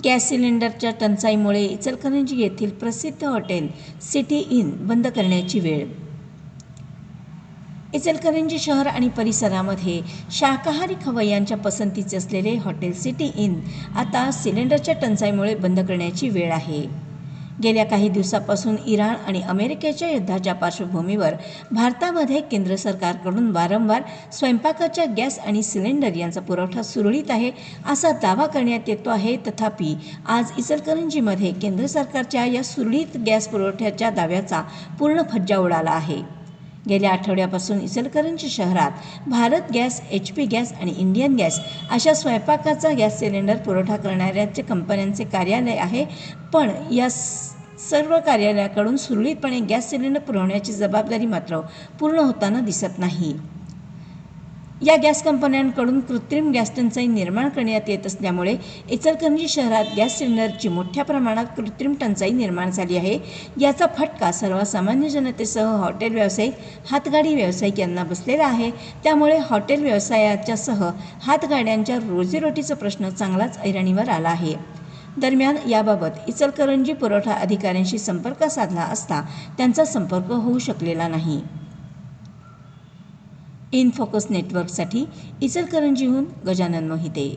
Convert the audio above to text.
Gas सिलेंडरच्या टंचाईमुळे इचलकरंजी येथील प्रसिद्ध हॉटेल सिटी इन बंद करण्याची वेळ. इचलकरंजी शहर आणि परिसरामध्ये शाकाहारी खवय्यांच्या पसंतीचे असलेले हॉटेल सिटी इन आता सिलेंडरच्या टंचाईमुळे बंद करण्याची वेळ आहे. गेल्या काही दिवसापासून इराण आणि अमेरिकेच्या युद्धाच्या पार्श्वभूमीवर भारतामध्ये केंद्र सरकारकडून वारंवार स्वयंपाकाच्या गॅस आणि सिलेंडर यांचा पुरवठा सुरळीत आहे असा दावा करण्यात येतो आहे. तथापि आज इचलकरंजीमध्ये केंद्र सरकारच्या या सुरळीत गॅस पुरवठ्याच्या दाव्याचा पूर्ण फज्जा उडाला आहे. गेल्या आठवड्यापासून इचलकरंजी शहरात भारत गॅस, HP गॅस आणि इंडियन गॅस अशा स्वयंपाकाचा गॅस सिलेंडर पुरवठा करणाऱ्या कंपन्यांचे कार्यालय आहे. पण या सर्व कार्यालयाकडून सुरळीतपणे गॅस सिलेंडर पुरवण्याची जबाबदारी मात्र पूर्ण होताना दिसत नाही. या गॅस कंपन्यांकडून कृत्रिम गॅस टंचाई निर्माण करण्यात येत असल्यामुळे इचलकरंजी शहरात गॅस सिलेंडरची मोठ्या प्रमाणात कृत्रिम टंचाई निर्माण झाली आहे. याचा फटका सर्वसामान्य जनतेसह हॉटेल व्यावसायिक, हातगाडी व्यावसायिक यांना बसलेला आहे. त्यामुळे हॉटेल व्यवसायाच्यासह हातगाड्यांच्या रोजीरोटीचा प्रश्न चांगलाच ऐरणीवर आला आहे. दरम्यान याबाबत इचलकरंजी पुरवठा अधिकाऱ्यांशी संपर्क साधला असता त्यांचा संपर्क होऊ शकलेला नाही. इन फोकस नेटवर्कसाठी इचलकरंजीहून गजानन मोहिते.